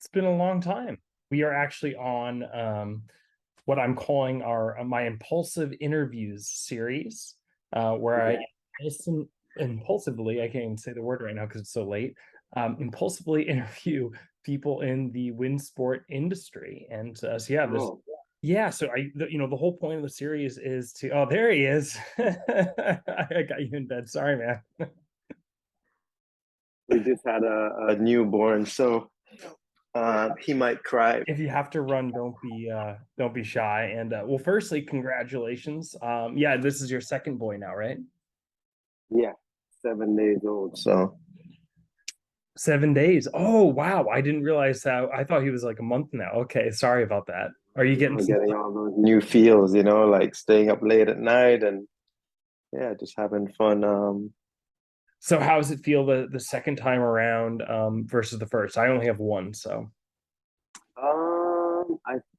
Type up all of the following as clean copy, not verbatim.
It's been a long time. We are actually on what I'm calling our my impulsive interviews series, where I listen impulsively. I can't even say the word right now because it's so late. Impulsively interview people in the wind sport industry, and so yeah, this Oh, yeah. So the whole point of the series is to oh, there he is. I got you in bed. Sorry, man. we just had a newborn, so he might cry. If you have to run, don't be shy. And well, firstly, congratulations. Yeah, this is your second boy now, right? Yeah, 7 days old. So 7 days. Oh wow, I didn't realize that. I thought he was like a month now. Okay, sorry about that. Are you getting some? getting all those new feels, like staying up late at night and yeah, just having fun. So how does it feel the second time around versus the first? I only have one, so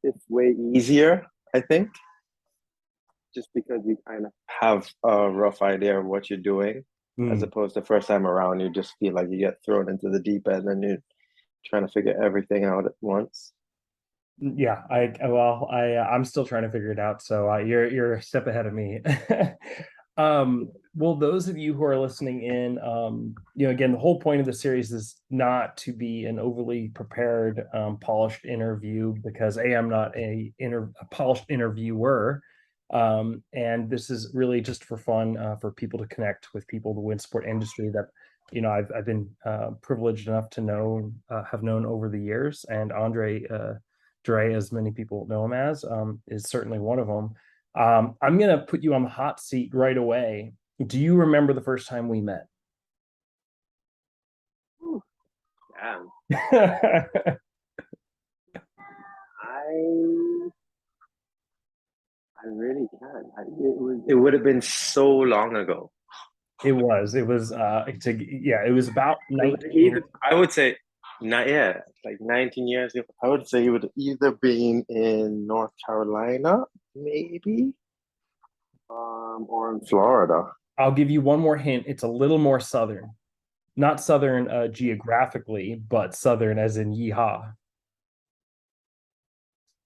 It's way easier, I think, just because you kind of have a rough idea of what you're doing, as mm, opposed to first time around, you just feel like you get thrown into the deep end and you're trying to figure everything out at once. yeah. I'm still trying to figure it out. So you're a step ahead of me. Well, those of you who are listening in, again, the whole point of the series is not to be an overly prepared, polished interview because I'm not a polished interviewer. And this is really just for fun, for people to connect with people in the wind sport industry that, I've been privileged enough to have known over the years. And Dre, as many people know him as, is certainly one of them. I'm going to put you on the hot seat right away. Do you remember the first time we met? Whew, damn. I I really can't. It would have been so long ago. It was about 19 years. I would say not yeah, like 19 years ago. I would say it would either been in North Carolina, maybe, or in Florida. I'll give you one more hint. It's a little more southern. Not southern geographically, but southern as in yeehaw.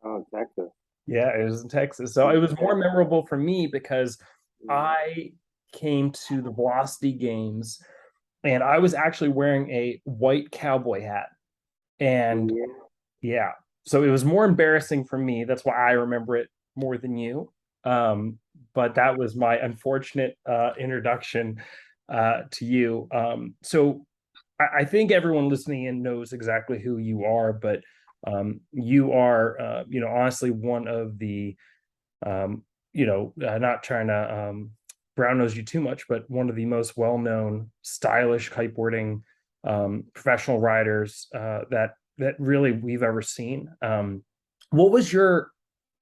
Oh, Texas. Yeah, it was in Texas. So it was more memorable for me because I came to the Velocity games and I was actually wearing a white cowboy hat. And Yeah. yeah, so it was more embarrassing for me. That's why I remember it more than you. But that was my unfortunate introduction to you. So I think everyone listening in knows exactly who you are, but you are, honestly, one of the, not trying to brown nose you too much, but one of the most well-known, stylish kiteboarding professional riders that really we've ever seen. What was your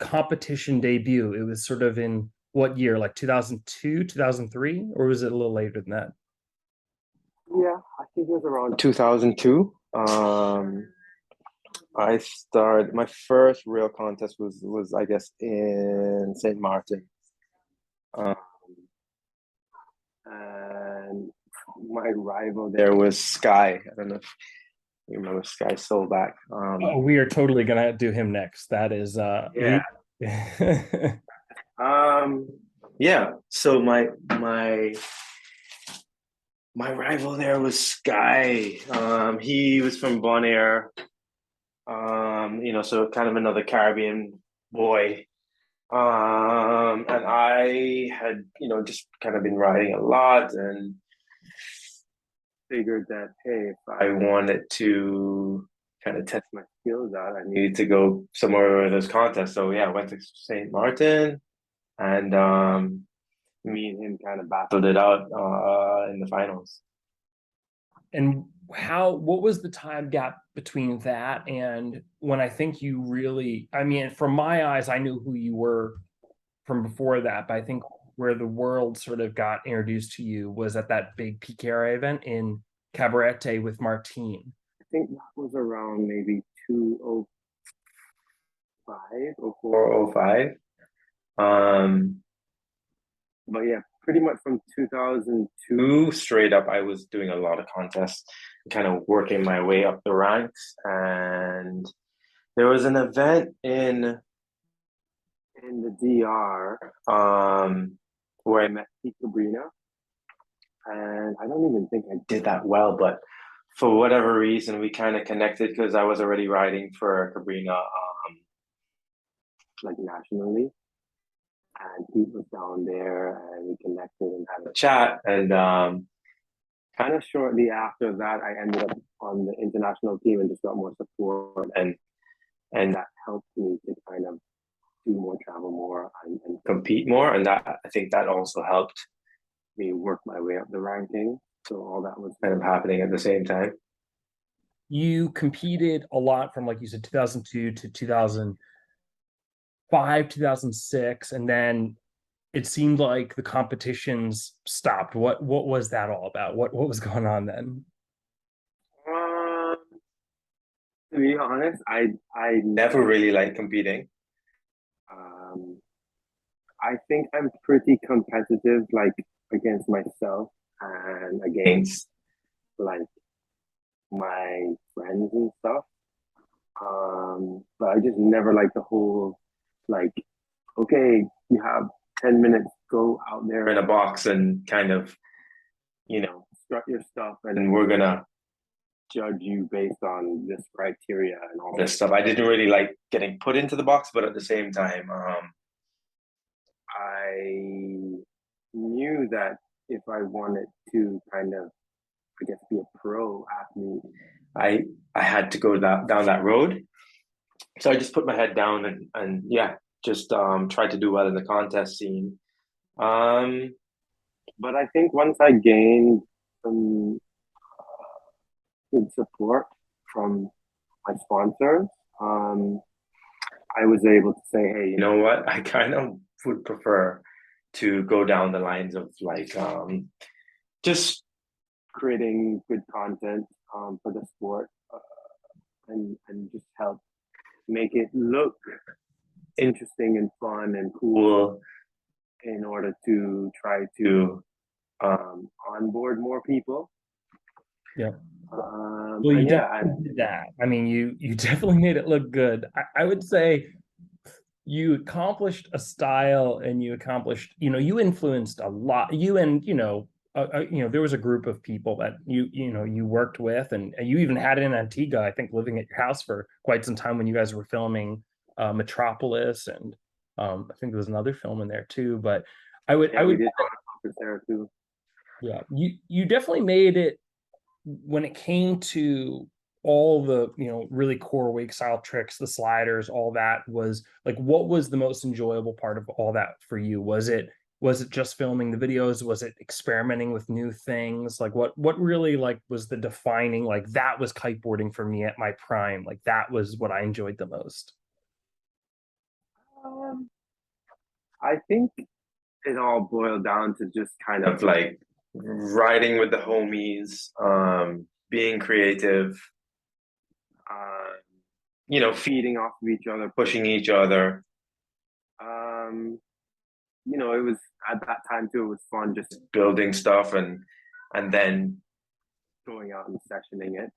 competition debut? It was sort of in what year, like 2002, 2003, or was it a little later than that? Yeah, I think it was around 2002. I started my first real contest was I guess in St. Martin. Um, and my rival there was Sky. I don't know if you remember Sky Solback. Oh, we are totally gonna do him next. That is Yeah. Um, yeah. So my rival there was Sky. He was from Bonaire. So kind of another Caribbean boy. And I had, just kind of been riding a lot and figured that, hey, if I wanted to kind of test my skills out, I needed to go somewhere where there's contests. So yeah, I went to St. Martin and me and him kind of battled it out in the finals. And what was the time gap between that and when I think you really, I mean, from my eyes, I knew who you were from before that, but I think where the world sort of got introduced to you was at that big PKRA event in Cabarete with Martine. I think that was around maybe 205 or 405. Um, but yeah, pretty much from 2002 straight up, I was doing a lot of contests, kind of working my way up the ranks. And and there was an event in the DR where I met Pete Sabrina, and I don't even think I did that well, but for whatever reason, we kind of connected because I was already riding for Cabrina, like nationally, and Pete was down there, and we connected and had a chat, and kind of shortly after that, I ended up on the international team and just got more support, and that helped me to kind of do more, travel more, and compete more, and that I think that also helped me work my way up the ranking. So all that was kind of happening at the same time. You competed a lot from, like you said, 2002 to 2005, 2006, and then it seemed like the competitions stopped. What was that all about? What was going on then? Um, to be honest, I never really liked competing. Um, I think I'm pretty competitive, like against myself and against like my friends and stuff. But I just never like the whole like, okay, you have 10 minutes, go out there in a box and kind of, strut your stuff, and we're gonna judge you based on this criteria and all this stuff. I didn't really like getting put into the box, but at the same time, I knew that if I wanted to kind of, I guess, be a pro athlete, I I had to go down that road. So I just put my head down and yeah, just tried to do well in the contest scene. Um, but I think once I gained some good support from my sponsors, um, I was able to say, hey, you know what? I kind of would prefer to go down the lines of like just creating good content for the sport, and just help make it look interesting and fun and cool in order to try to onboard more people. Yeah. Well, you And yeah, definitely did that. I mean, you definitely made it look good. I would say you accomplished a style, and you accomplished, you influenced a lot. You and there was a group of people that you worked with, and you even had in Antigua, I think, living at your house for quite some time when you guys were filming Metropolis, and I think there was another film in there too. But I we would did there too. yeah, you definitely made it when it came to all the really core wake style tricks, the sliders, all that. Was like, what was the most enjoyable part of all that for you? Was it just filming the videos? Was it experimenting with new things? Like, what really, like, was the defining, like, that was kiteboarding for me at my prime, like that was what I enjoyed the most? Um, I think it all boiled down to just kind of like riding with the homies, being creative, uh, feeding off of each other, pushing each other. Um, it was at that time too, it was fun just building stuff and then going out and sessioning it.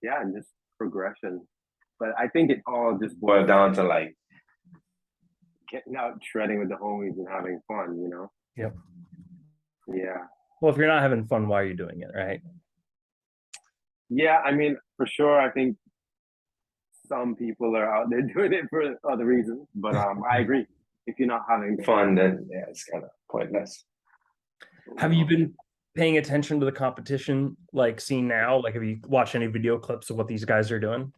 Yeah, and just progression. But I think it all just boiled down to like getting out, shredding with the homies and having fun. Yep. Yeah. Well, if you're not having fun, why are you doing it, right? Yeah, I mean, for sure, I think some people are out there doing it for other reasons, but I agree. If you're not having fun, then yeah, it's kind of pointless. Have you been paying attention to the competition, like, scene now? Like, have you watched any video clips of what these guys are doing?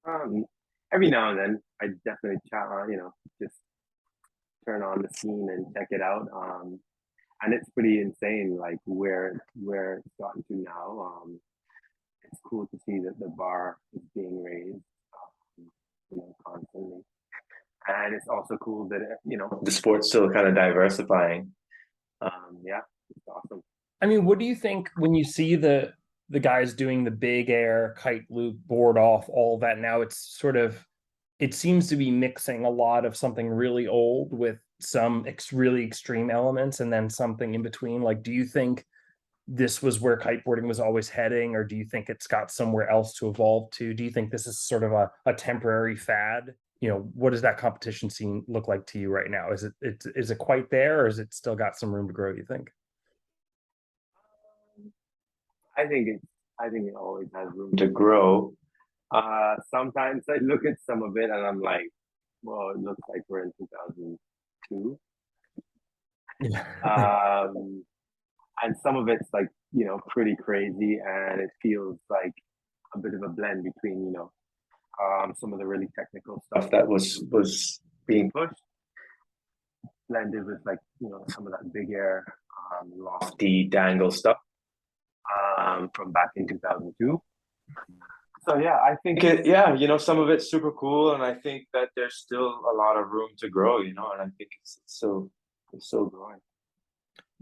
Um, every now and then, I definitely chat on, just turn on the scene and check it out. And it's pretty insane, like where it's gotten to now. It's cool to see that the bar is being raised, constantly. And it's also cool that the sport's still kind of diversifying. Yeah, it's awesome. I mean, what do you think when you see the guys doing the big air, kite loop, board off, all that? Now it's sort of, it seems to be mixing a lot of something really old with some really extreme elements, and then something in between. Like, do you think this was where kiteboarding was always heading, or do you think it's got somewhere else to evolve to? Do you think this is sort of a temporary fad? What does that competition scene look like to you right now? Is it quite there, or is it still got some room to grow, you think? I think it always has room to grow. Sometimes I look at some of it and I'm like, well, it looks like we're in 2002. Yeah. Um, and some of it's like, pretty crazy, and it feels like a bit of a blend between, some of the really technical stuff that was being pushed, blended with like, some of that big air, lofty dangle stuff, from back in 2002. So yeah, I think yeah, some of it's super cool, and I think that there's still a lot of room to grow, and I think it's still growing.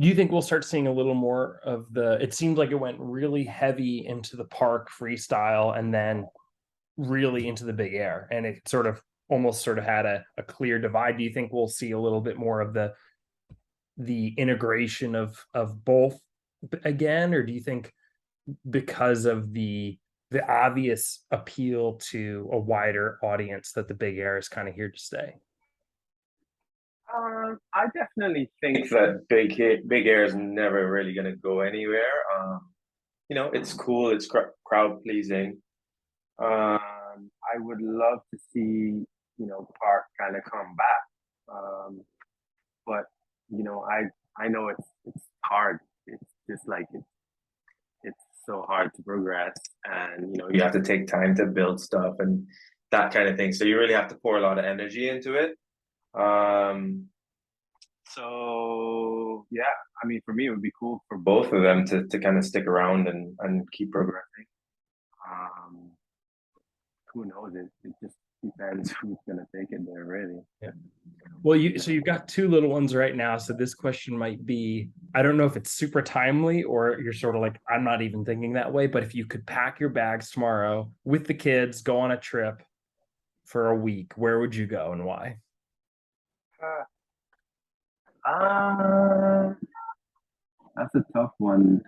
Do you think we'll start seeing a little more of it seemed like it went really heavy into the park freestyle and then really into the big air, and it sort of almost sort of had a clear divide. Do you think we'll see a little bit more of the integration of both again, or do you think because of the obvious appeal to a wider audience that the big air is kind of here to stay? I definitely think that big air is never really gonna go anywhere. It's cool, it's crowd pleasing. I would love to see, Park kind of come back. But I know it's hard. It's just like it's so hard to progress, and you have to take time to build stuff and that kind of thing. So you really have to pour a lot of energy into it. So yeah, I mean, for me, it would be cool for both of them to kind of stick around and keep progressing. Um, who knows? It just depends who's gonna take it there, really. Yeah. Well, you've got two little ones right now, so this question might be, I don't know if it's super timely or you're sort of like, I'm not even thinking that way, but if you could pack your bags tomorrow with the kids, go on a trip for a week, where would you go and why? Uh, that's a tough one.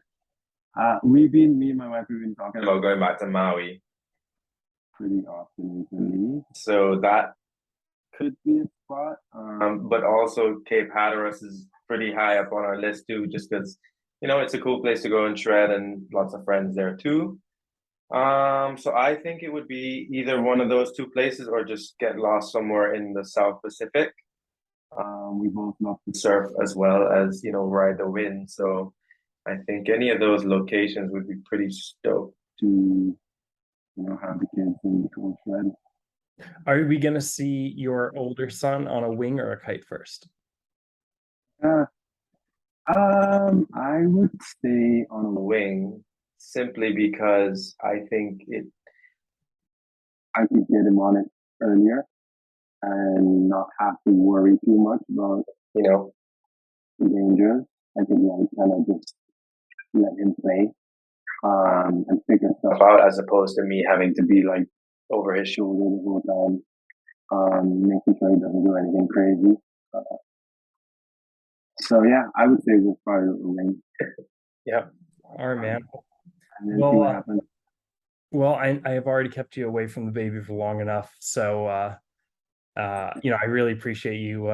Me and my wife, we've been talking about going back to Maui pretty often recently. So that could be a spot. But also Cape Hatteras is pretty high up on our list too, just because, it's a cool place to go and shred, and lots of friends there too. So I think it would be either one of those two places or just get lost somewhere in the South Pacific. We both love to surf as well as, ride the wind. So I think any of those locations would be pretty stoked to, have the kids and go shred. Are we going to see your older son on a wing or a kite first? Uh, I would stay on a wing simply because I think I could get him on it earlier and not have to worry too much about, the dangers. I could like kind of just let him play, and figure stuff out, as opposed to me having to be like over his shoulder the whole time, making sure he doesn't do anything crazy. So yeah, I would say we're probably a wing. Yep. All right, man. And then see Well, what happens. I have already kept you away from the baby for long enough, so I really appreciate you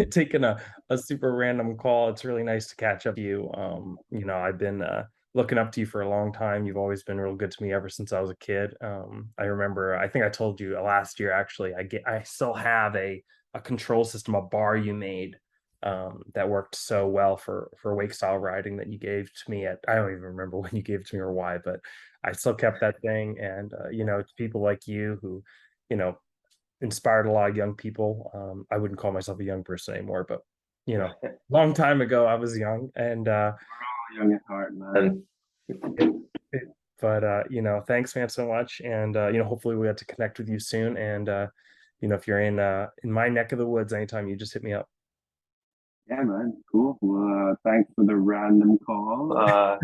taking a super random call. It's really nice to catch up with you. I've been looking up to you for a long time. You've always been real good to me ever since I was a kid. I remember, I think I told you last year actually, I still have a control system, a bar you made that worked so well for wake style riding that you gave to me at, I don't even remember when you gave it to me or why, but I still kept that thing. And it's people like you who, you know, inspired a lot of young people. I wouldn't call myself a young person anymore, but long time ago I was young, and We're all young at heart, man. it, it, but thanks, man, so much, and hopefully we get to connect with you soon. And if you're in my neck of the woods anytime, you just hit me up. Yeah, man. Cool. Well, thanks for the random call.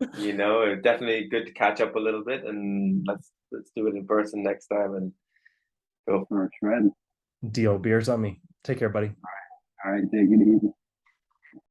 Definitely good to catch up a little bit, and let's do it in person next time and go for a shred. Deal. Beers on me. Take care, buddy. All right, take it easy.